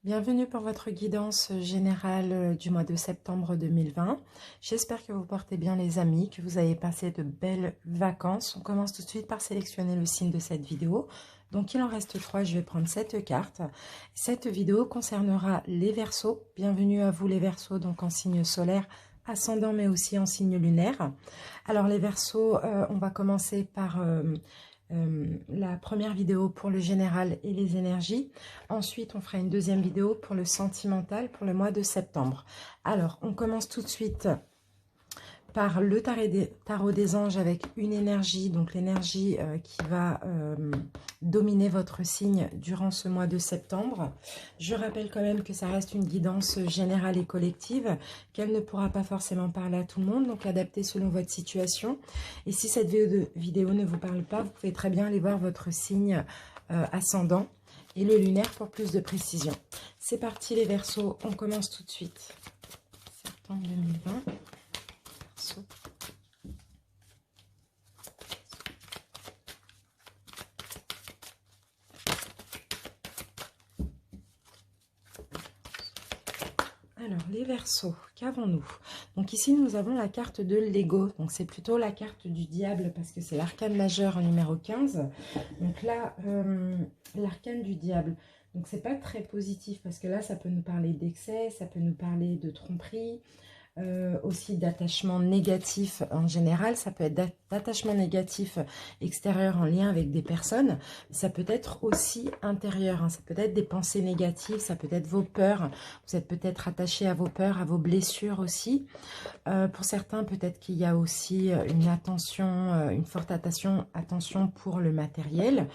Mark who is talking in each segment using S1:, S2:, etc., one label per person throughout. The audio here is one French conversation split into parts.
S1: Bienvenue pour votre guidance générale du mois de septembre 2020. J'espère que vous portez bien les amis, que vous avez passé de belles vacances. On commence tout de suite par sélectionner le signe de cette vidéo. Donc il en reste 3, je vais prendre cette carte. Cette vidéo concernera les Verseaux. Bienvenue à vous les Verseaux, donc en signe solaire, ascendant mais aussi en signe lunaire. Alors les Verseaux, on va commencer par... la première vidéo pour le général et les énergies. Ensuite, on fera une deuxième vidéo pour le sentimental pour le mois de septembre. Alors, on commence tout de suite par le tarot des anges avec une énergie, donc l'énergie qui va dominer votre signe durant ce mois de septembre. Je rappelle quand même que ça reste une guidance générale et collective, qu'elle ne pourra pas forcément parler à tout le monde, donc adaptée selon votre situation. Et si cette vidéo ne vous parle pas, vous pouvez très bien aller voir votre signe ascendant et le lunaire pour plus de précision. C'est parti les Verseaux, on commence tout de suite. Septembre 2020. Alors, les Verseaux, qu'avons-nous? Donc ici, nous avons la carte de l'ego. Donc c'est plutôt la carte du diable parce que c'est l'arcane majeur numéro 15. Donc là, l'arcane du diable. Donc c'est pas très positif parce que là, ça peut nous parler d'excès, ça peut nous parler de tromperie. Aussi d'attachement négatif en général, ça peut être d'attachement négatif extérieur en lien avec des personnes, ça peut être aussi intérieur, hein. Ça peut être des pensées négatives, ça peut être vos peurs, vous êtes peut-être attaché à vos peurs, à vos blessures aussi. Pour certains, peut-être qu'il y a aussi une attention, une forte attention pour le matériel.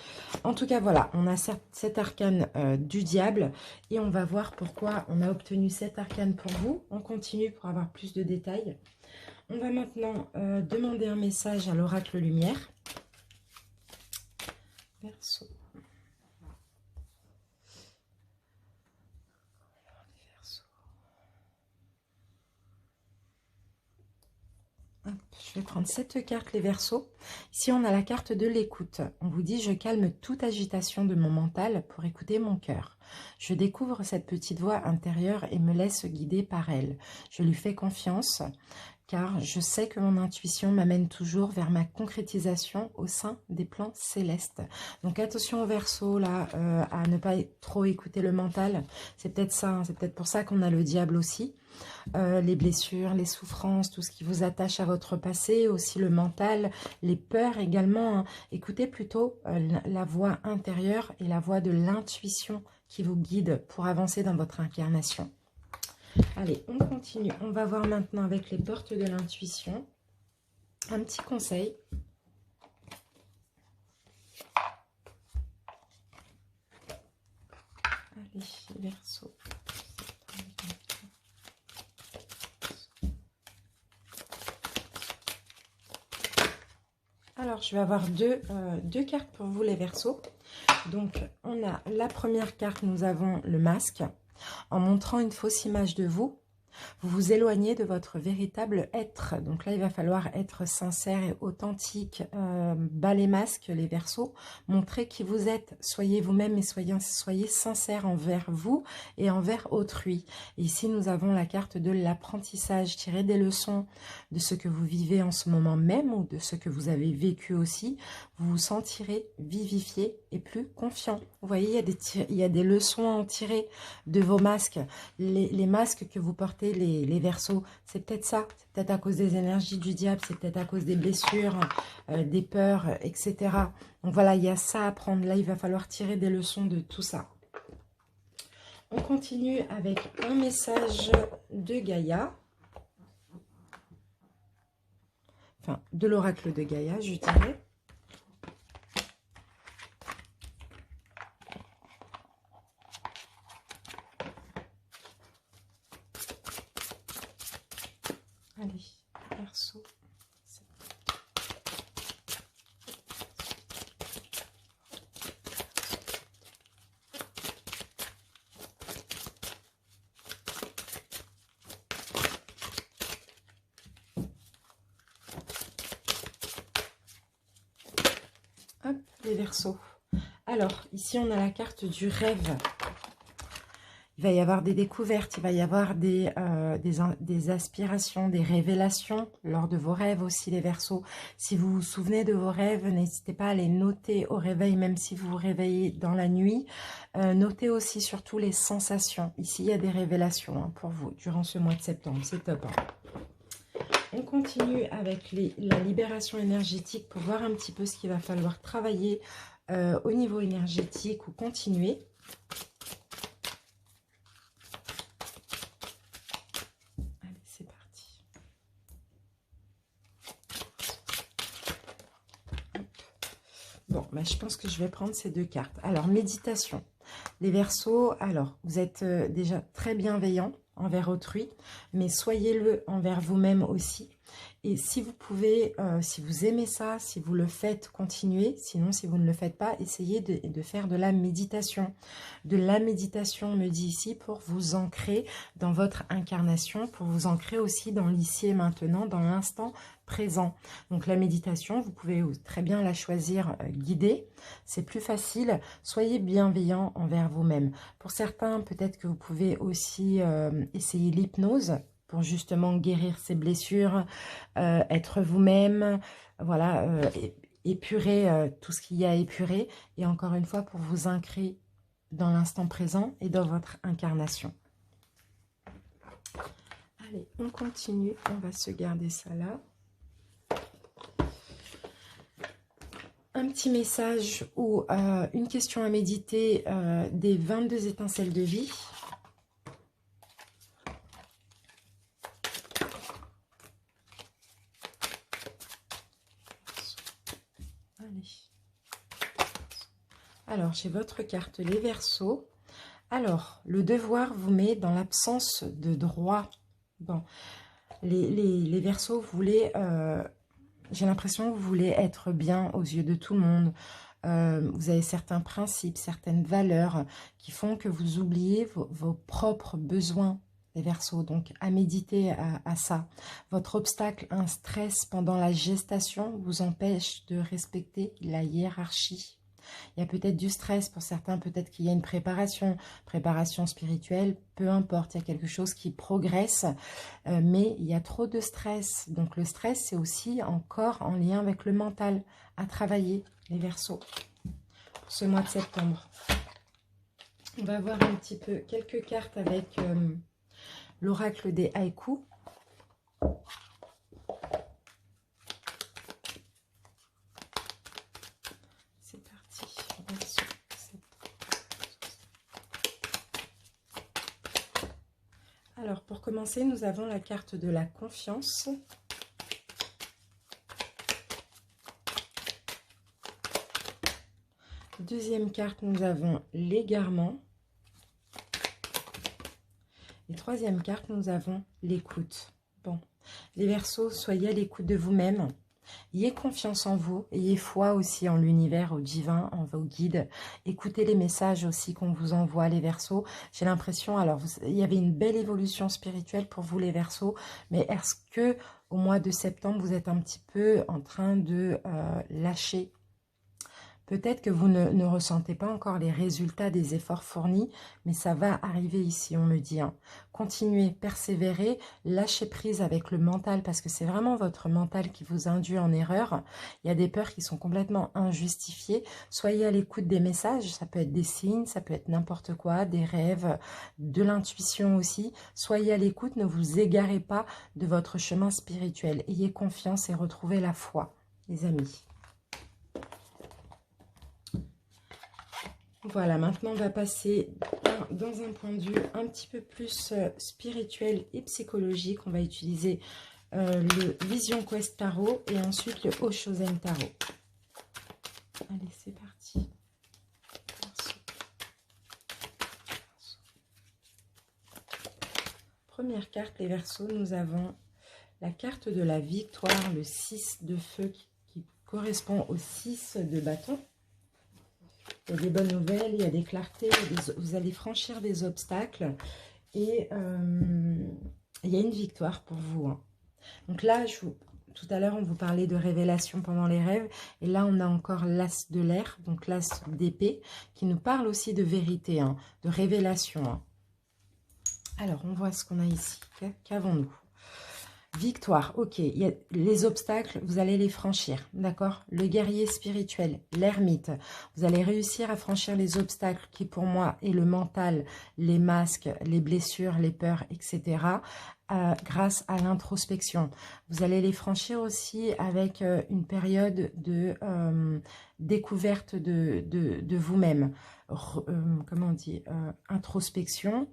S1: En tout cas, voilà, on a cet arcane du diable et on va voir pourquoi on a obtenu cet arcane pour vous. On continue pour avoir plus de détails. On va maintenant demander un message à l'oracle lumière. Verseau. Je vais prendre cette carte, les Verseaux. Ici, on a la carte de l'écoute. On vous dit, je calme toute agitation de mon mental pour écouter mon cœur. Je découvre cette petite voix intérieure et me laisse guider par elle. Je lui fais confiance, car je sais que mon intuition m'amène toujours vers ma concrétisation au sein des plans célestes. Donc attention aux Verseaux, là, à ne pas trop écouter le mental. C'est peut-être ça, hein, c'est peut-être pour ça qu'on a le diable aussi. Les blessures, les souffrances, tout ce qui vous attache à votre passé, aussi le mental, les peurs également, hein. Écoutez plutôt la voix intérieure et la voix de l'intuition qui vous guide pour avancer dans votre incarnation. Allez, on continue. On va voir maintenant avec les portes de l'intuition. Un petit conseil. Allez, Verseau. Alors, je vais avoir deux cartes pour vous, les Verseaux. Donc, on a la première carte, nous avons le masque. En montrant une fausse image de vous, vous vous éloignez de votre véritable être. Donc là, il va falloir être sincère et authentique. Bas les masques, les Verseaux. Montrez qui vous êtes. Soyez vous-même et soyez sincère envers vous et envers autrui. Et ici, nous avons la carte de l'apprentissage. Tirez des leçons de ce que vous vivez en ce moment même ou de ce que vous avez vécu aussi. Vous vous sentirez vivifié et plus confiant. Vous voyez, il y a des leçons à en tirer de vos masques. Les masques que vous portez, les Verseaux, c'est peut-être ça. C'est peut-être à cause des énergies du diable, c'est peut-être à cause des blessures, des peurs, etc. Donc voilà, il y a ça à prendre. Là, il va falloir tirer des leçons de tout ça. On continue avec un message de Gaïa. Enfin, de l'oracle de Gaïa, je dirais. Allez, Verseau. Hop, les Verseaux. Alors, ici, on a la carte du rêve. Il va y avoir des découvertes, il va y avoir des aspirations, des révélations lors de vos rêves aussi, les Verseaux. Si vous vous souvenez de vos rêves, n'hésitez pas à les noter au réveil, même si vous vous réveillez dans la nuit. Notez aussi surtout les sensations. Ici, il y a des révélations hein, pour vous durant ce mois de septembre. C'est top. Hein. On continue avec la libération énergétique pour voir un petit peu ce qu'il va falloir travailler au niveau énergétique ou continuer. Allez, c'est parti. Bon, bah, je pense que je vais prendre ces deux cartes. Alors, méditation. Les Verseaux, alors, vous êtes déjà très bienveillants envers autrui, mais soyez-le envers vous-même aussi. Et si vous pouvez, si vous aimez ça, si vous le faites, continuez. Sinon, si vous ne le faites pas, essayez de faire de la méditation. De la méditation, on me dit ici, pour vous ancrer dans votre incarnation, pour vous ancrer aussi dans l'ici et maintenant, dans l'instant présent. Donc la méditation, vous pouvez très bien la choisir guidée. C'est plus facile. Soyez bienveillant envers vous-même. Pour certains, peut-être que vous pouvez aussi essayer l'hypnose pour justement guérir ces blessures, être vous-même, voilà, épurer tout ce qu'il y a à épurer. Et encore une fois, pour vous ancrer dans l'instant présent et dans votre incarnation. Allez, on continue. On va se garder ça là. Un petit message ou une question à méditer des 22 étincelles de vie. Allez. Alors, j'ai votre carte, les Verseaux. Alors, le devoir vous met dans l'absence de droit. Bon, les Verseaux, vous voulez... j'ai l'impression que vous voulez être bien aux yeux de tout le monde. Vous avez certains principes, certaines valeurs qui font que vous oubliez vos propres besoins, les Verseaux. Donc, à méditer à ça. Votre obstacle, un stress pendant la gestation, vous empêche de respecter la hiérarchie. Il y a peut-être du stress pour certains, peut-être qu'il y a une préparation spirituelle, peu importe, il y a quelque chose qui progresse, mais il y a trop de stress. Donc le stress, c'est aussi encore en lien avec le mental à travailler, les Verseaux, pour ce mois de septembre. On va voir un petit peu quelques cartes avec l'oracle des haïkus. Alors, pour commencer, nous avons la carte de la confiance. Deuxième carte, nous avons l'égarement. Et troisième carte, nous avons l'écoute. Bon, les Verseaux, soyez à l'écoute de vous-même. Ayez confiance en vous, ayez foi aussi en l'univers, au divin, en vos guides. Écoutez les messages aussi qu'on vous envoie, les Verseaux. J'ai l'impression, alors, il y avait une belle évolution spirituelle pour vous, les Verseaux, mais est-ce que au mois de septembre, vous êtes un petit peu en train de lâcher? Peut-être que vous ne ressentez pas encore les résultats des efforts fournis, mais ça va arriver ici, on me dit. Hein. Continuez, persévérez, lâchez prise avec le mental, parce que c'est vraiment votre mental qui vous induit en erreur. Il y a des peurs qui sont complètement injustifiées. Soyez à l'écoute des messages, ça peut être des signes, ça peut être n'importe quoi, des rêves, de l'intuition aussi. Soyez à l'écoute, ne vous égarez pas de votre chemin spirituel. Ayez confiance et retrouvez la foi, les amis. Voilà, maintenant on va passer dans un point de vue un petit peu plus spirituel et psychologique. On va utiliser le Vision Quest Tarot et ensuite le Oshozen Tarot. Allez, c'est parti. Première carte, les Verseaux, nous avons la carte de la victoire, le 6 de feu qui correspond au 6 de bâton. Il y a des bonnes nouvelles, il y a des clartés, vous allez franchir des obstacles et il y a une victoire pour vous. Hein. Donc là, tout à l'heure, on vous parlait de révélation pendant les rêves et là, on a encore l'as de l'air, donc l'as d'épée, qui nous parle aussi de vérité, hein, de révélation. Hein. Alors, on voit ce qu'on a ici. Qu'avons-nous? Victoire, ok. Il y a les obstacles, vous allez les franchir, d'accord? Le guerrier spirituel, l'ermite. Vous allez réussir à franchir les obstacles qui, pour moi, est le mental, les masques, les blessures, les peurs, etc. Grâce à l'introspection. Vous allez les franchir aussi avec une période de découverte de vous-même. Comment on dit? Introspection.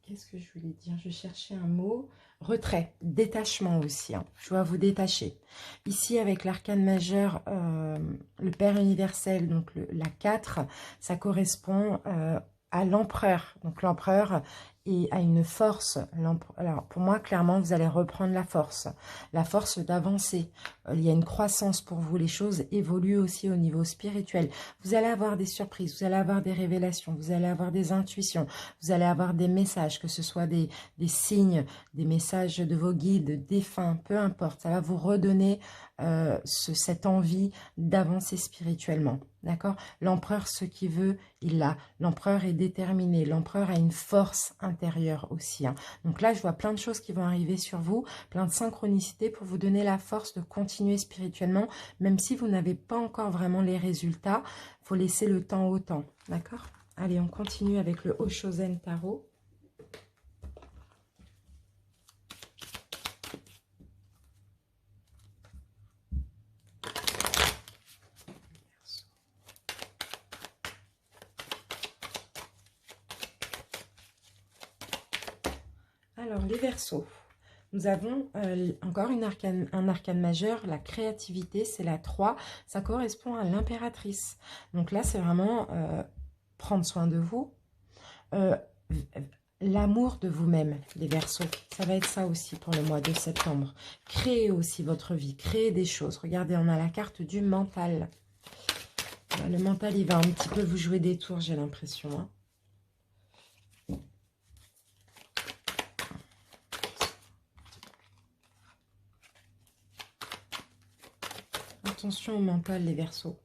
S1: Qu'est-ce que je voulais dire? Je cherchais un mot. Retrait, détachement aussi. Hein. Je dois vous détacher. Ici, avec l'arcane majeur, le Père universel, donc la 4, ça correspond à l'empereur. Donc l'empereur et à une force. Alors pour moi, clairement, vous allez reprendre la force d'avancer. Il y a une croissance pour vous. Les choses évoluent aussi au niveau spirituel. Vous allez avoir des surprises, vous allez avoir des révélations, vous allez avoir des intuitions, vous allez avoir des messages, que ce soit des signes, des messages de vos guides, défunts, peu importe. Ça va vous redonner cette envie d'avancer spirituellement. D'accord? L'empereur, ce qu'il veut, il l'a. L'empereur est déterminé. L'empereur a une force intérieure aussi. Hein. Donc là, je vois plein de choses qui vont arriver sur vous, plein de synchronicités pour vous donner la force de continuer spirituellement, même si vous n'avez pas encore vraiment les résultats. Il faut laisser le temps au temps. D'accord? Allez, on continue avec le Oshozen Tarot. Alors, les Verseaux, nous avons encore un arcane majeur, la créativité, c'est la 3, ça correspond à l'impératrice. Donc là, c'est vraiment prendre soin de vous, l'amour de vous-même, les Verseaux. Ça va être ça aussi pour le mois de septembre. Créez aussi votre vie, créez des choses. Regardez, on a la carte du mental. Le mental, il va un petit peu vous jouer des tours, j'ai l'impression, hein. Attention au mental, les Verseaux.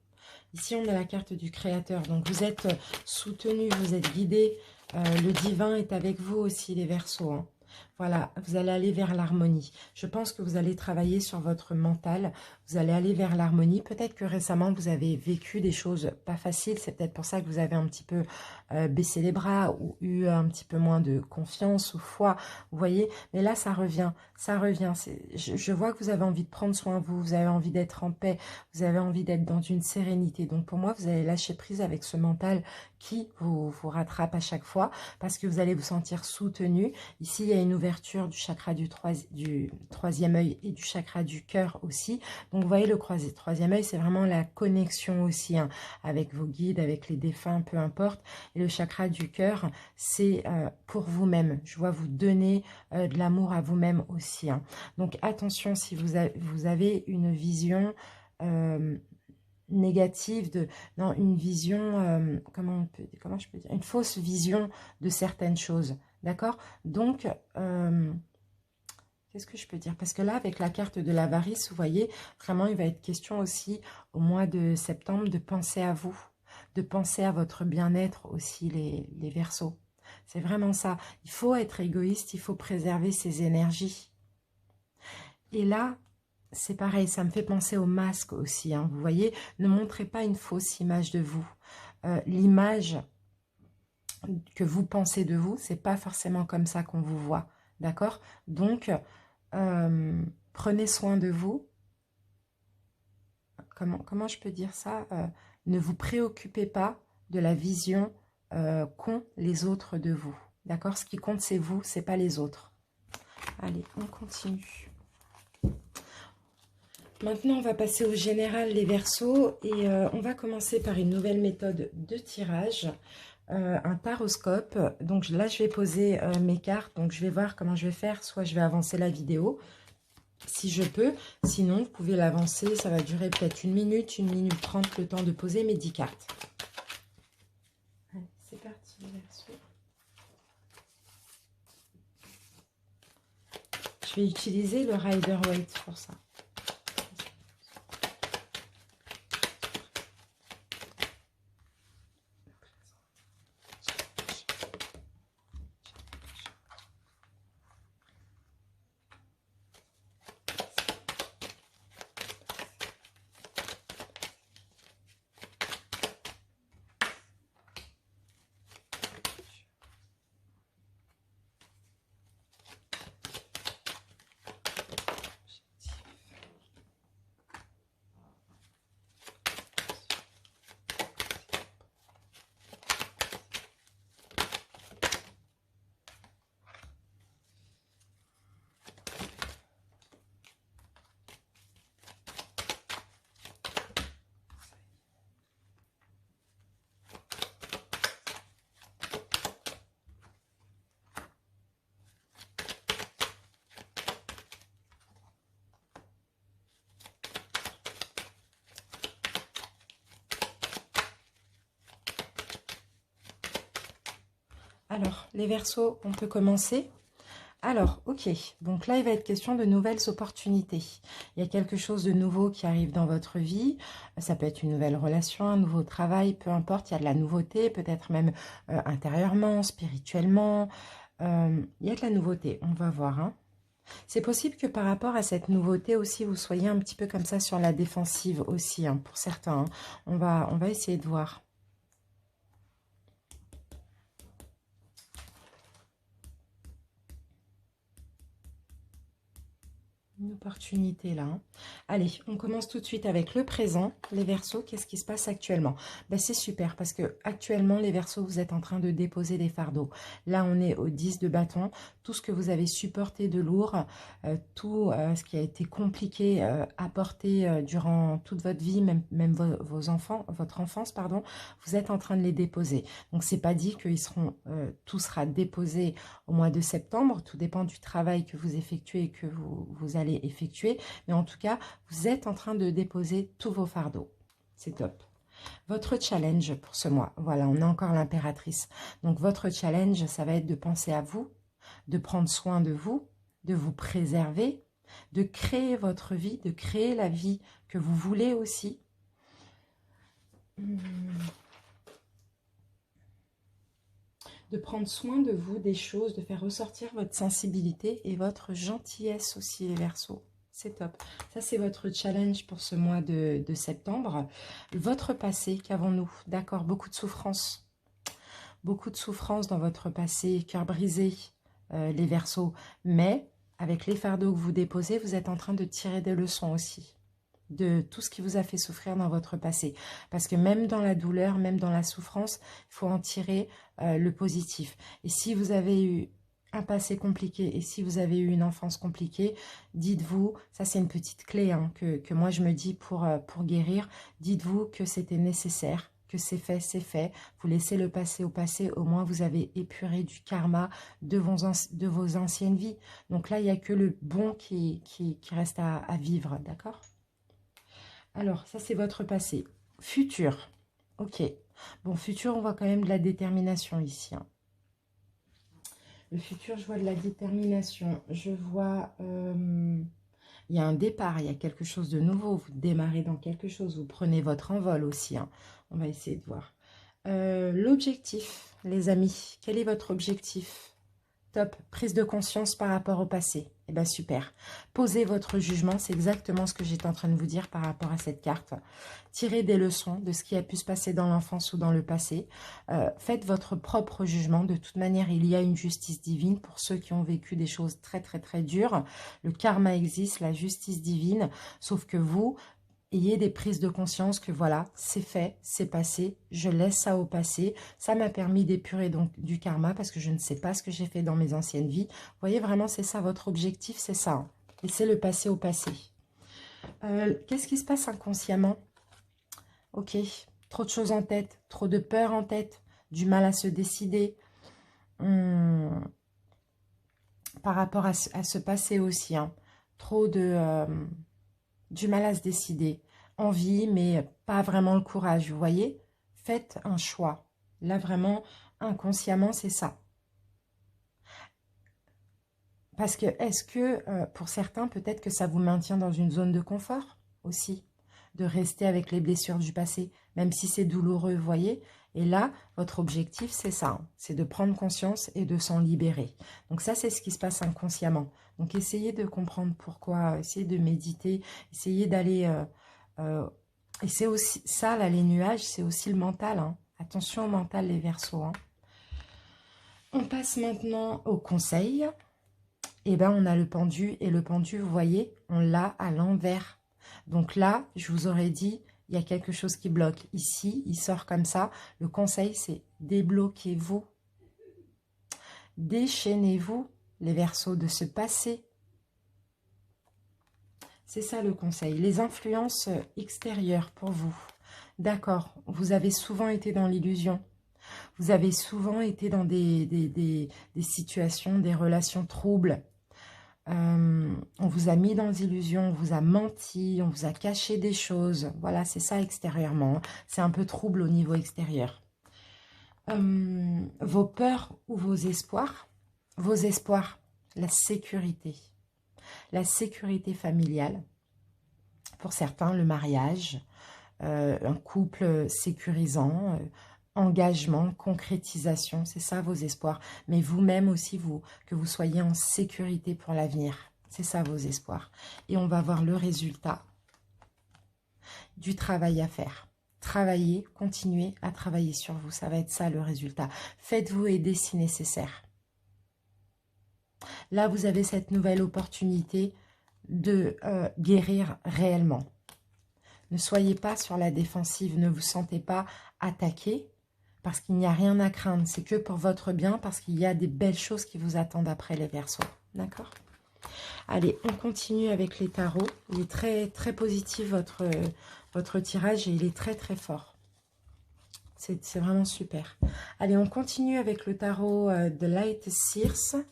S1: Ici, on a la carte du créateur. Donc, vous êtes soutenu, vous êtes guidé. Le divin est avec vous aussi, les Verseaux. Hein. Voilà, vous allez aller vers l'harmonie. Je pense que vous allez travailler sur votre mental. Vous allez aller vers l'harmonie. Peut-être que récemment, vous avez vécu des choses pas faciles. C'est peut-être pour ça que vous avez un petit peu baissé les bras ou eu un petit peu moins de confiance ou foi. Vous voyez? Mais là, ça revient. Ça revient. Je vois que vous avez envie de prendre soin de vous. Vous avez envie d'être en paix. Vous avez envie d'être dans une sérénité. Donc, pour moi, vous allez lâcher prise avec ce mental qui vous rattrape à chaque fois parce que vous allez vous sentir soutenu. Ici, il y a une ouverture du chakra du troisième œil et du chakra du cœur aussi. Donc, vous voyez, le troisième œil, c'est vraiment la connexion aussi hein, avec vos guides, avec les défunts, peu importe. Et le chakra du cœur, c'est pour vous-même. Je vois vous donner de l'amour à vous-même aussi. Hein. Donc, attention si vous avez une vision négative, non, une vision, comment je peux dire, une fausse vision de certaines choses. D'accord? Donc, qu'est-ce que je peux dire? Parce que là, avec la carte de l'avarice, vous voyez, vraiment, il va être question aussi au mois de septembre de penser à vous, de penser à votre bien-être aussi, les Verseaux. C'est vraiment ça. Il faut être égoïste, il faut préserver ses énergies. Et là, c'est pareil, ça me fait penser au masque aussi. Hein, vous voyez, ne montrez pas une fausse image de vous. L'image que vous pensez de vous, c'est pas forcément comme ça qu'on vous voit. D'accord? Donc, prenez soin de vous. Comment je peux dire ça? Ne vous préoccupez pas de la vision qu'ont les autres de vous. D'accord? Ce qui compte, c'est vous, c'est pas les autres. Allez, on continue. Maintenant, on va passer au général, les Verseaux, et on va commencer par une nouvelle méthode de tirage, un taroscope. Donc là, je vais poser mes cartes, donc je vais voir comment je vais faire. Soit je vais avancer la vidéo, si je peux. Sinon, vous pouvez l'avancer, ça va durer peut-être 1 minute, 1 minute 30, le temps de poser mes 10 cartes. Allez, c'est parti, les Verseaux. Je vais utiliser le Rider-Waite pour ça. Alors, les Verseaux, on peut commencer. Alors, ok, donc là, il va être question de nouvelles opportunités. Il y a quelque chose de nouveau qui arrive dans votre vie. Ça peut être une nouvelle relation, un nouveau travail, peu importe. Il y a de la nouveauté, peut-être même intérieurement, spirituellement. Il y a de la nouveauté, on va voir. Hein. C'est possible que par rapport à cette nouveauté aussi, vous soyez un petit peu comme ça sur la défensive aussi, hein, pour certains. Hein. On va essayer de voir. Une opportunité là. Hein. Allez, on commence tout de suite avec le présent. Les Verseaux, qu'est-ce qui se passe actuellement? Ben, c'est super parce que actuellement, les Verseaux, vous êtes en train de déposer des fardeaux. Là, on est au 10 de bâton. Tout ce que vous avez supporté de lourd, tout ce qui a été compliqué à porter durant toute votre vie, même vos enfants, votre enfance, pardon, vous êtes en train de les déposer. Donc, c'est pas dit qu'ils seront, tout sera déposé au mois de septembre. Tout dépend du travail que vous effectuez et que vous allez effectuer. Mais en tout cas, vous êtes en train de déposer tous vos fardeaux. C'est top. Votre challenge pour ce mois, voilà, on a encore l'impératrice. Donc votre challenge, ça va être de penser à vous, de prendre soin de vous préserver, de créer votre vie, de créer la vie que vous voulez aussi. De prendre soin de vous, des choses, de faire ressortir votre sensibilité et votre gentillesse aussi, les Verseaux. C'est top. Ça, c'est votre challenge pour ce mois de septembre. Votre passé, qu'avons-nous? D'accord, beaucoup de souffrance. Beaucoup de souffrance dans votre passé, cœur brisé, les Verseaux. Mais, avec les fardeaux que vous déposez, vous êtes en train de tirer des leçons aussi de tout ce qui vous a fait souffrir dans votre passé. Parce que même dans la douleur, même dans la souffrance, il faut en tirer le positif. Et si vous avez eu un passé compliqué et si vous avez eu une enfance compliquée, dites-vous, ça c'est une petite clé hein, que moi je me dis pour guérir, dites-vous que c'était nécessaire, que c'est fait, vous laissez le passé au passé, au moins vous avez épuré du karma de vos anciennes vies. Donc là, il n'y a que le bon qui reste à vivre, d'accord ? Alors, ça, c'est votre passé. Futur. Ok. Bon, futur, on voit quand même de la détermination ici. Hein. Le futur, je vois de la détermination. Je vois... il y a un départ, il y a quelque chose de nouveau. Vous démarrez dans quelque chose. Vous prenez votre envol aussi. Hein. On va essayer de voir. L'objectif, les amis. Quel est votre objectif? Top, prise de conscience par rapport au passé. Eh bien, super. Posez votre jugement, c'est exactement ce que j'étais en train de vous dire par rapport à cette carte. Tirez des leçons de ce qui a pu se passer dans l'enfance ou dans le passé. Faites votre propre jugement. De toute manière, il y a une justice divine pour ceux qui ont vécu des choses très, très, très dures. Le karma existe, la justice divine, sauf que vous... Ayez des prises de conscience que voilà, c'est fait, c'est passé, je laisse ça au passé. Ça m'a permis d'épurer donc du karma parce que je ne sais pas ce que j'ai fait dans mes anciennes vies. Vous voyez, vraiment, c'est ça, votre objectif, c'est ça. Hein. Laissez le passé au passé. Qu'est-ce qui se passe inconsciemment? Ok, trop de choses en tête, trop de peur en tête, du mal à se décider. Par rapport à ce passé aussi, hein. Trop de... du mal à se décider, envie, mais pas vraiment le courage, vous voyez? Faites un choix. Là, vraiment, inconsciemment, c'est ça. Parce que, est-ce que, pour certains, peut-être que ça vous maintient dans une zone de confort aussi, de rester avec les blessures du passé, même si c'est douloureux, vous voyez? Et là, votre objectif, c'est ça, hein, c'est de prendre conscience et de s'en libérer. Donc ça, c'est ce qui se passe inconsciemment. Donc essayez de comprendre pourquoi, essayez de méditer, essayez d'aller... et c'est aussi ça, là, les nuages, c'est aussi le mental. Hein. Attention au mental, les Verseaux. Hein. On passe maintenant au conseil. Eh bien, on a le pendu. Et le pendu, vous voyez, on l'a à l'envers. Donc là, je vous aurais dit, il y a quelque chose qui bloque. Ici, il sort comme ça. Le conseil, c'est débloquez-vous. Déchaînez-vous, les Verseaux, de ce passé. C'est ça le conseil. Les influences extérieures pour vous. D'accord, vous avez souvent été dans l'illusion. Vous avez souvent été dans des situations, des relations troubles. On vous a mis dans l'illusion, on vous a menti, on vous a caché des choses. Voilà, c'est ça extérieurement. C'est un peu trouble au niveau extérieur. Vos peurs ou vos espoirs. Vos espoirs, la sécurité familiale. Pour certains, le mariage, un couple sécurisant, engagement, concrétisation, c'est ça vos espoirs. Mais vous-même aussi, que vous soyez en sécurité pour l'avenir. C'est ça vos espoirs. Et on va voir le résultat du travail à faire. Travaillez, continuez à travailler sur vous. Ça va être ça le résultat. Faites-vous aider si nécessaire. Là, vous avez cette nouvelle opportunité de guérir réellement. Ne soyez pas sur la défensive, ne vous sentez pas attaqué parce qu'il n'y a rien à craindre. C'est que pour votre bien parce qu'il y a des belles choses qui vous attendent après les Verseaux. D'accord? Allez, on continue avec les tarots. Il est très, très positif votre tirage et il est très, très fort. C'est vraiment super. Allez, on continue avec le tarot de Light Seers.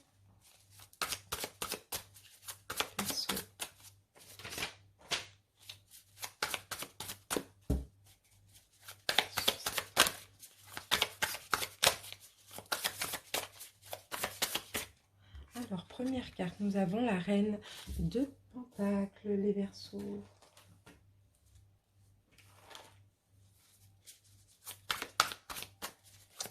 S1: Alors, première carte, nous avons la reine de Pentacles, les Verseaux.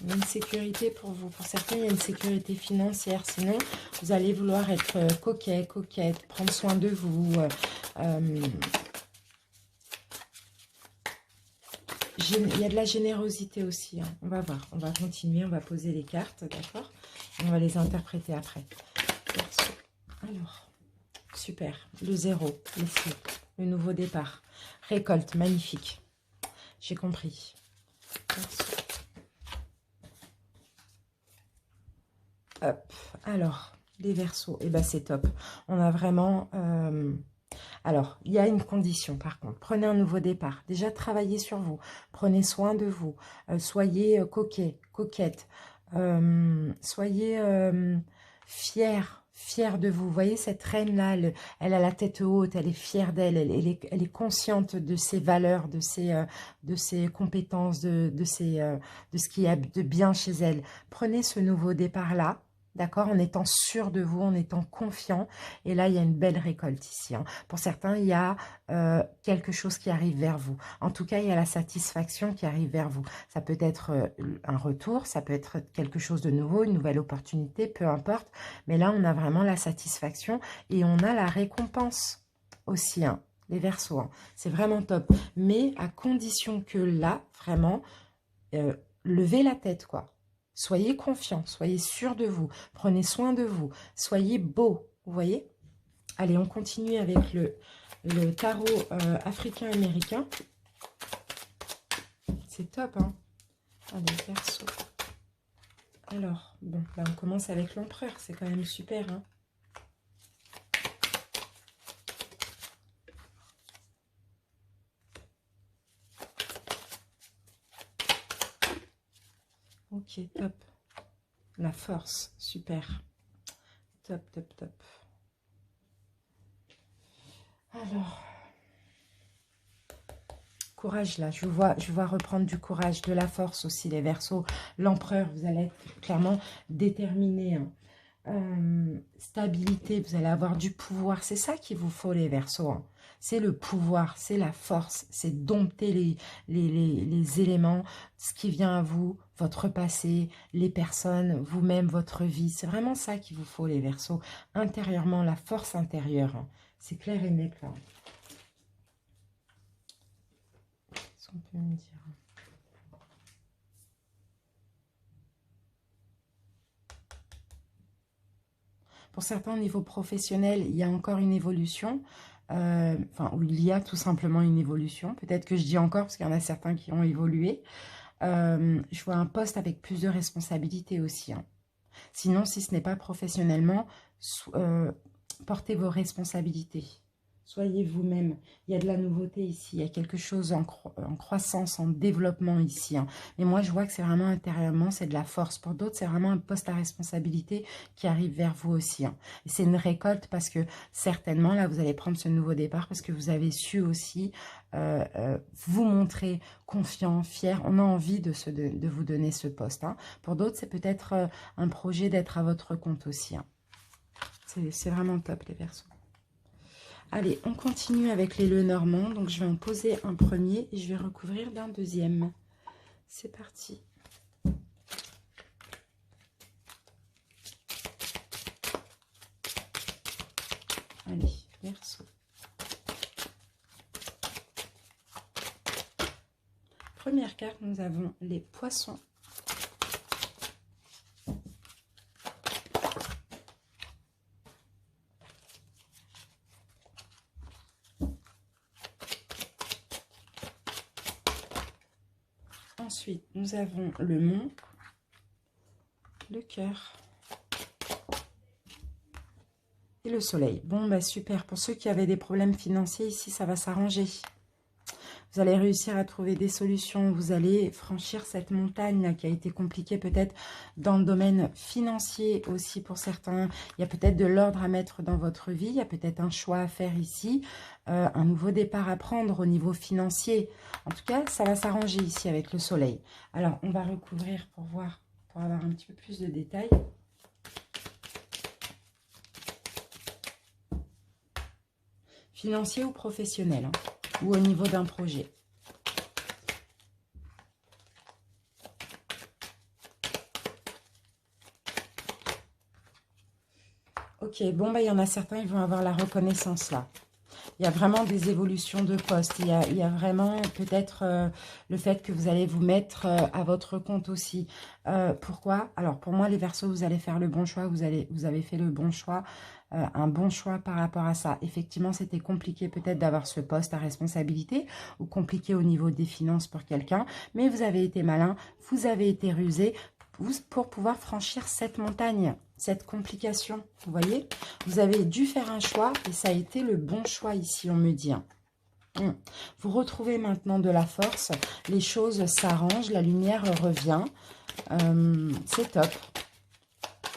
S1: Il y a une sécurité pour vous. Pour certains, il y a une sécurité financière. Sinon, vous allez vouloir être coquette, prendre soin de vous. Il y a de la générosité aussi. Hein. On va voir. On va continuer. On va poser les cartes. D'accord? On va les interpréter après. Alors, super. Le 0, le fou, le nouveau départ. Récolte, magnifique. J'ai compris. Hop, alors, les Verseaux, eh ben c'est top. On a vraiment... Alors, il y a une condition par contre. Prenez un nouveau départ. Déjà, travaillez sur vous. Prenez soin de vous. Soyez coquette. Soyez fière de vous. Vous voyez, cette reine-là, elle a la tête haute, elle est fière d'elle, elle est consciente de ses valeurs, de ses compétences, de ce qu'il y a de bien chez elle. Prenez ce nouveau départ-là. D'accord, en étant sûr de vous, en étant confiant. Et là, il y a une belle récolte ici. Hein. Pour certains, il y a quelque chose qui arrive vers vous. En tout cas, il y a la satisfaction qui arrive vers vous. Ça peut être un retour, ça peut être quelque chose de nouveau, une nouvelle opportunité, peu importe. Mais là, on a vraiment la satisfaction et on a la récompense aussi, hein, les Verseaux. Hein. C'est vraiment top. Mais à condition que là, vraiment, levez la tête, quoi. Soyez confiants, soyez sûrs de vous, prenez soin de vous, soyez beaux, vous voyez? Allez, on continue avec le tarot africain-américain. C'est top, hein? Allez, Verseau. Alors, bon, là on commence avec l'empereur, c'est quand même super, hein? Ok, top. La force, super. Top, top, top. Alors, courage là, je vois reprendre du courage, de la force aussi, les Verseaux. L'empereur, vous allez être clairement déterminé. Hein. Stabilité, vous allez avoir du pouvoir. C'est ça qu'il vous faut, les Verseaux. Hein. C'est le pouvoir, c'est la force, c'est dompter les éléments, ce qui vient à vous, votre passé, les personnes, vous-même, votre vie. C'est vraiment ça qu'il vous faut, les Verseaux. Intérieurement, la force intérieure. Hein. C'est clair et net, là. Qu'est-ce qu'on peut me dire ? Pour certains, au niveau professionnel, il y a encore une évolution. Enfin, où il y a tout simplement une évolution. Peut-être que je dis encore, parce qu'il y en a certains qui ont évolué. Je vois un poste avec plus de responsabilités aussi. Hein. Sinon, si ce n'est pas professionnellement, portez vos responsabilités. Soyez vous-même. Il y a de la nouveauté ici. Il y a quelque chose en croissance, en développement ici. Hein. Mais moi, je vois que c'est vraiment intérieurement, c'est de la force. Pour d'autres, c'est vraiment un poste à responsabilité qui arrive vers vous aussi. Hein. Et c'est une récolte parce que certainement, là, vous allez prendre ce nouveau départ parce que vous avez su aussi vous montrer confiant, fier. On a envie de vous donner ce poste. Hein. Pour d'autres, c'est peut-être un projet d'être à votre compte aussi. Hein. C'est vraiment top, les Verseaux. Allez, on continue avec les Lenormand. Donc, je vais en poser un premier et je vais recouvrir d'un deuxième. C'est parti. Allez, Verseau. Première carte, nous avons les Poissons. Ensuite, nous avons le Mont, le Cœur et le Soleil. Bon, bah super. Pour ceux qui avaient des problèmes financiers, ici, ça va s'arranger. Vous allez réussir à trouver des solutions. Vous allez franchir cette montagne là, qui a été compliquée peut-être dans le domaine financier aussi pour certains. Il y a peut-être de l'ordre à mettre dans votre vie. Il y a peut-être un choix à faire ici. Un nouveau départ à prendre au niveau financier. En tout cas, ça va s'arranger ici avec le soleil. Alors, on va recouvrir pour voir, pour avoir un petit peu plus de détails. Financier ou professionnel, hein, ou au niveau d'un projet. Ok, bon, bah, il y en a certains, ils vont avoir la reconnaissance là. Il y a vraiment des évolutions de poste. Il y a vraiment peut-être le fait que vous allez vous mettre à votre compte aussi. Pourquoi? Alors, pour moi, les Verseaux, vous allez faire le bon choix. Vous avez fait le bon choix. Un bon choix par rapport à ça. Effectivement, c'était compliqué peut-être d'avoir ce poste à responsabilité ou compliqué au niveau des finances pour quelqu'un. Mais vous avez été malin, vous avez été rusé pour pouvoir franchir cette montagne, cette complication. Vous voyez, vous avez dû faire un choix et ça a été le bon choix ici, on me dit. Vous retrouvez maintenant de la force, les choses s'arrangent, la lumière revient. C'est top.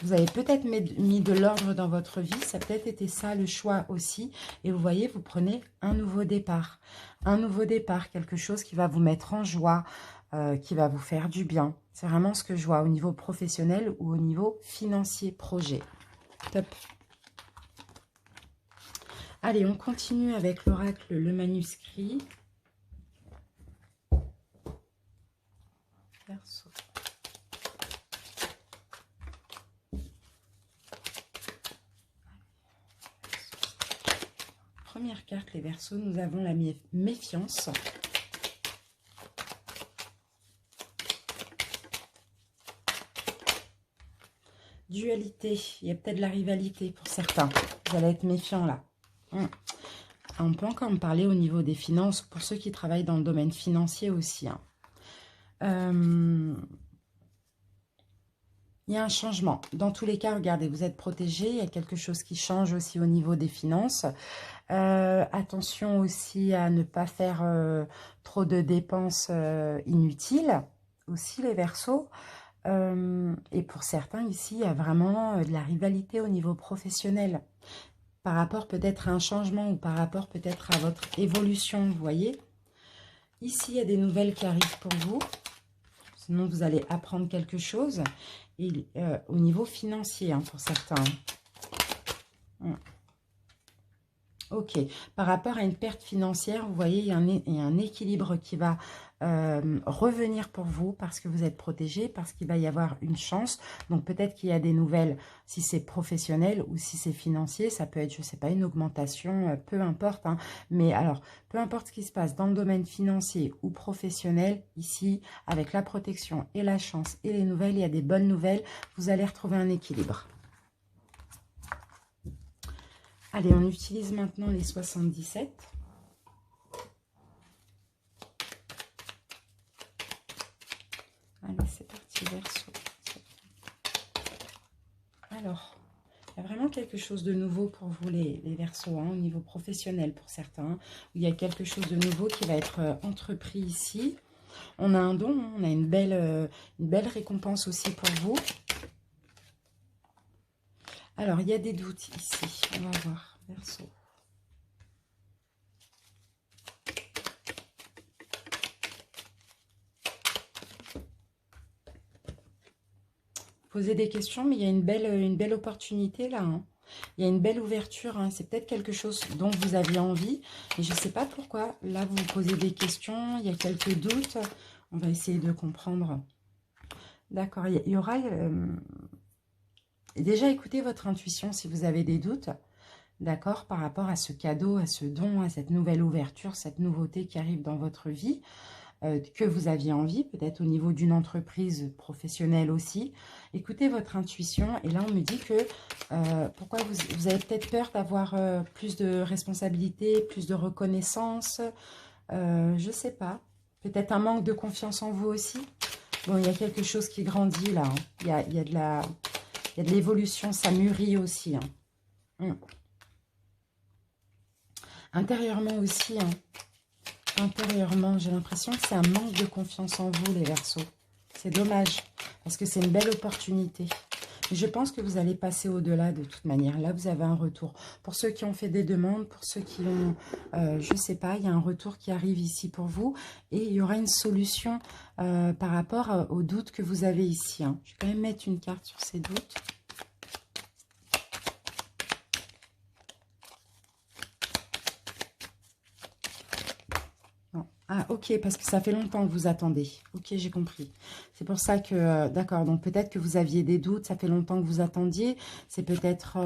S1: Vous avez peut-être mis de l'ordre dans votre vie, ça a peut-être été ça le choix aussi. Et vous voyez, vous prenez un nouveau départ. Un nouveau départ, quelque chose qui va vous mettre en joie, qui va vous faire du bien. C'est vraiment ce que je vois au niveau professionnel ou au niveau financier, projet. Top. Allez, on continue avec l'oracle, le manuscrit. Verseau. Première carte, les Verseaux, nous avons la méfiance. Dualité, il y a peut-être de la rivalité pour certains. Vous allez être méfiant là. On peut encore me parler au niveau des finances, pour ceux qui travaillent dans le domaine financier aussi. Hein. Il y a un changement. Dans tous les cas, regardez, vous êtes protégé. Il y a quelque chose qui change aussi au niveau des finances. Attention aussi à ne pas faire trop de dépenses inutiles. Aussi, les Verseaux. Et pour certains, ici, il y a vraiment de la rivalité au niveau professionnel. Par rapport peut-être à un changement ou par rapport peut-être à votre évolution, vous voyez. Ici, il y a des nouvelles qui arrivent pour vous. Sinon, vous allez apprendre quelque chose. Et au niveau financier, hein, pour certains. Ok. Par rapport à une perte financière, vous voyez, il y a un équilibre qui va revenir pour vous parce que vous êtes protégé, parce qu'il va y avoir une chance. Donc, peut-être qu'il y a des nouvelles, si c'est professionnel ou si c'est financier. Ça peut être, je ne sais pas, une augmentation, peu importe. Hein. Mais alors, peu importe ce qui se passe dans le domaine financier ou professionnel, ici, avec la protection et la chance et les nouvelles, il y a des bonnes nouvelles. Vous allez retrouver un équilibre. Allez, on utilise maintenant les 77. Allez, c'est parti, Verseau. Alors, il y a vraiment quelque chose de nouveau pour vous, les Verseaux, hein, au niveau professionnel pour certains. Il y a quelque chose de nouveau qui va être entrepris ici. On a un don, on a une belle récompense aussi pour vous. Alors, il y a des doutes ici. On va voir, Verseau. posez des questions, mais il y a une belle opportunité là, hein. Il y a une belle ouverture, hein. C'est peut-être quelque chose dont vous aviez envie. Et je ne sais pas pourquoi. Là, vous vous posez des questions, il y a quelques doutes. On va essayer de comprendre. D'accord, il y aura... déjà, écoutez votre intuition si vous avez des doutes. D'accord, par rapport à ce cadeau, à ce don, à cette nouvelle ouverture, cette nouveauté qui arrive dans votre vie. Que vous aviez envie, peut-être au niveau d'une entreprise professionnelle aussi. Écoutez votre intuition. Et là, on me dit que pourquoi vous avez peut-être peur d'avoir plus de responsabilités, plus de reconnaissance. Je ne sais pas. Peut-être un manque de confiance en vous aussi. Bon, il y a quelque chose qui grandit là, hein. Il y a de l'évolution, ça mûrit aussi, hein. Intérieurement aussi, hein. Intérieurement, j'ai l'impression que c'est un manque de confiance en vous, les Verseaux. C'est dommage, parce que c'est une belle opportunité. Mais je pense que vous allez passer au-delà de toute manière. Là, vous avez un retour. Pour ceux qui ont fait des demandes, pour ceux qui ont... je ne sais pas, il y a un retour qui arrive ici pour vous. Et il y aura une solution par rapport aux doutes que vous avez ici, hein. Je vais quand même mettre une carte sur ces doutes. Ah, ok, parce que ça fait longtemps que vous attendez. Ok, j'ai compris. C'est pour ça que, d'accord, donc peut-être que vous aviez des doutes, ça fait longtemps que vous attendiez. C'est peut-être...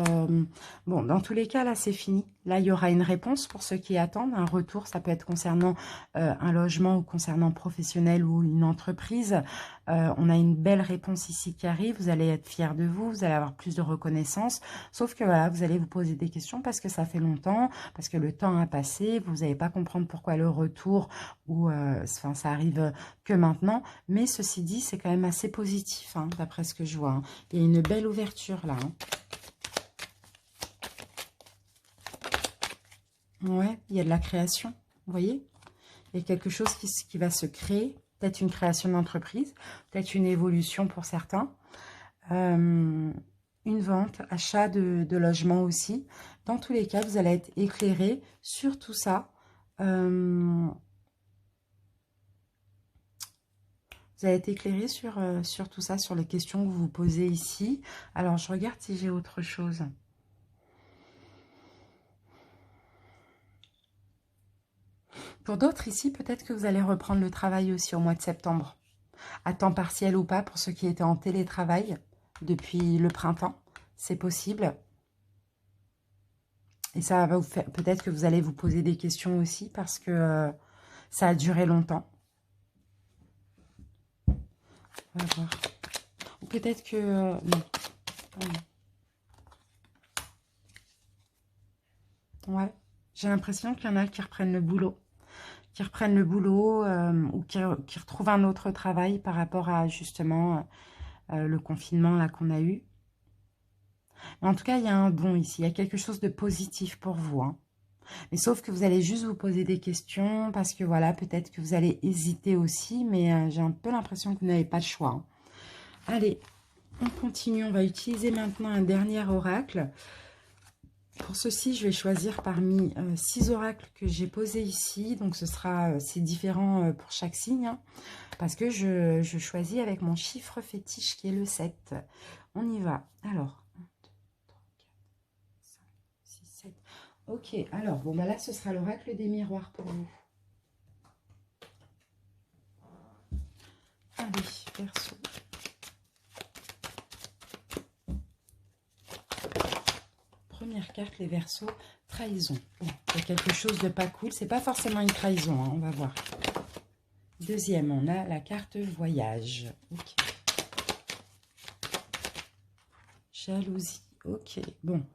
S1: bon, dans tous les cas, là, c'est fini. Là, il y aura une réponse pour ceux qui attendent. Un retour, ça peut être concernant un logement ou concernant professionnel ou une entreprise. On a une belle réponse ici qui arrive. Vous allez être fiers de vous, vous allez avoir plus de reconnaissance. Sauf que, voilà, vous allez vous poser des questions parce que ça fait longtemps, parce que le temps a passé. Vous n'allez pas comprendre pourquoi le retour... ou enfin, ça arrive que maintenant, mais ceci dit, c'est quand même assez positif, hein, d'après ce que je vois, hein. Il y a une belle ouverture là, hein. Ouais, il y a de la création, vous voyez. Il y a quelque chose qui va se créer, peut-être une création d'entreprise, peut-être une évolution pour certains, une vente, achat de logement aussi. Dans tous les cas, vous allez être éclairé sur tout ça. Vous allez être éclairé sur tout ça, sur les questions que vous vous posez ici. Alors, je regarde si j'ai autre chose. Pour d'autres ici, peut-être que vous allez reprendre le travail aussi au mois de septembre. À temps partiel ou pas, pour ceux qui étaient en télétravail depuis le printemps. C'est possible. Et ça va vous faire... Peut-être que vous allez vous poser des questions aussi parce que ça a duré longtemps. On va voir. Ou peut-être que... non. Ouais. J'ai l'impression qu'il y en a qui reprennent le boulot. Ou qui retrouvent un autre travail par rapport à justement le confinement là qu'on a eu. Mais en tout cas, il y a un don ici. Il y a quelque chose de positif pour vous, hein. Mais sauf que vous allez juste vous poser des questions parce que voilà, peut-être que vous allez hésiter aussi. Mais j'ai un peu l'impression que vous n'avez pas le choix, hein. Allez, on continue. On va utiliser maintenant un dernier oracle. Pour ceci, je vais choisir parmi 6 oracles que j'ai posés ici. Donc, ce sera c'est différent pour chaque signe, hein, parce que je choisis avec mon chiffre fétiche qui est le 7. On y va. Alors, 1, 2, 3, 4, 5, 6, 7. Ok, alors, bon, bah là, ce sera l'oracle des miroirs pour vous. Allez, Verseau. Première carte, les Verseaux, trahison. Bon, il y a quelque chose de pas cool. C'est pas forcément une trahison, hein, on va voir. Deuxième, on a la carte voyage. Ok. Jalousie. Ok, bon.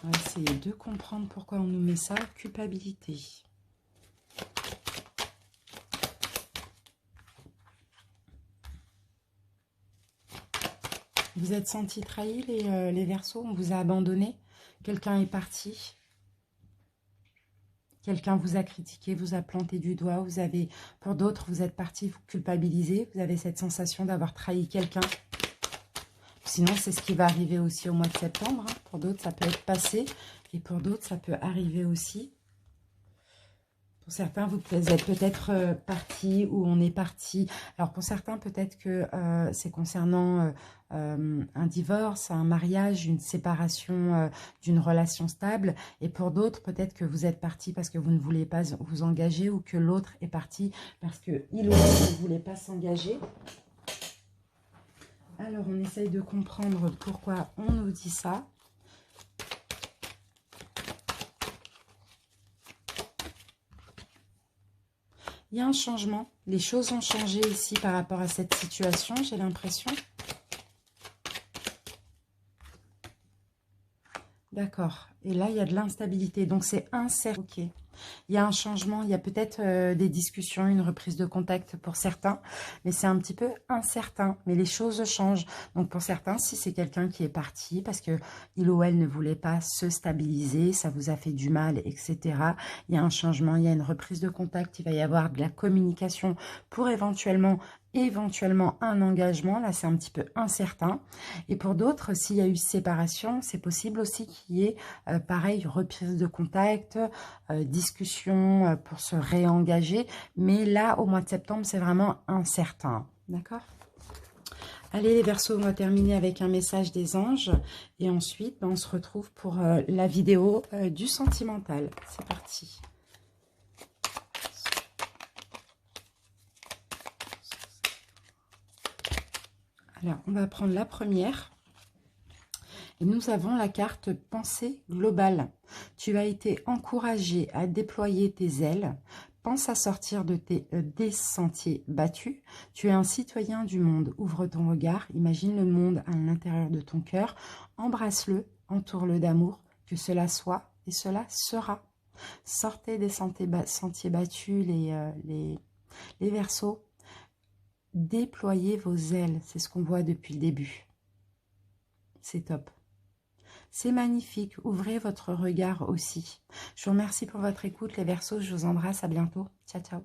S1: On va essayer de comprendre pourquoi on nous met ça. Culpabilité. Vous êtes senti trahi, les Verseaux? On vous a abandonné? Quelqu'un est parti? Quelqu'un vous a critiqué, vous a planté du doigt? Vous avez, pour d'autres, vous êtes parti, vous culpabilisez? Vous avez cette sensation d'avoir trahi quelqu'un? Sinon, c'est ce qui va arriver aussi au mois de septembre, hein. Pour d'autres, ça peut être passé. Et pour d'autres, ça peut arriver aussi. Pour certains, vous êtes peut-être parti ou on est parti. Alors pour certains, peut-être que c'est concernant un divorce, un mariage, une séparation d'une relation stable. Et pour d'autres, peut-être que vous êtes parti parce que vous ne voulez pas vous engager ou que l'autre est parti parce qu'il ou elle ne voulait pas s'engager. Alors on essaye de comprendre pourquoi on nous dit ça. Il y a un changement. Les choses ont changé ici par rapport à cette situation, j'ai l'impression. D'accord. Et là, il y a de l'instabilité. Donc, c'est incertain. Ok. Il y a un changement. Il y a peut-être des discussions, une reprise de contact pour certains. Mais c'est un petit peu incertain. Mais les choses changent. Donc, pour certains, si c'est quelqu'un qui est parti parce que il ou elle ne voulait pas se stabiliser, ça vous a fait du mal, etc. Il y a un changement. Il y a une reprise de contact. Il va y avoir de la communication pour éventuellement un engagement. Là, c'est un petit peu incertain. Et pour d'autres, s'il y a eu séparation, c'est possible aussi qu'il y ait, pareil, reprise de contact, discussion pour se réengager. Mais là, au mois de septembre, c'est vraiment incertain. D'accord ? Allez les Verseaux, on va terminer avec un message des anges. Et ensuite, on se retrouve pour la vidéo du sentimental. C'est parti. Alors, on va prendre la première. Et nous avons la carte pensée globale. Tu as été encouragé à déployer tes ailes. Pense à sortir de des sentiers battus. Tu es un citoyen du monde. Ouvre ton regard. Imagine le monde à l'intérieur de ton cœur. Embrasse-le. Entoure-le d'amour. Que cela soit et cela sera. Sortez des sentiers battus, les Verseaux. Déployez vos ailes. C'est ce qu'on voit depuis le début. C'est top. C'est magnifique. Ouvrez votre regard aussi. Je vous remercie pour votre écoute, les Verseaux. Je vous embrasse. À bientôt. Ciao, ciao.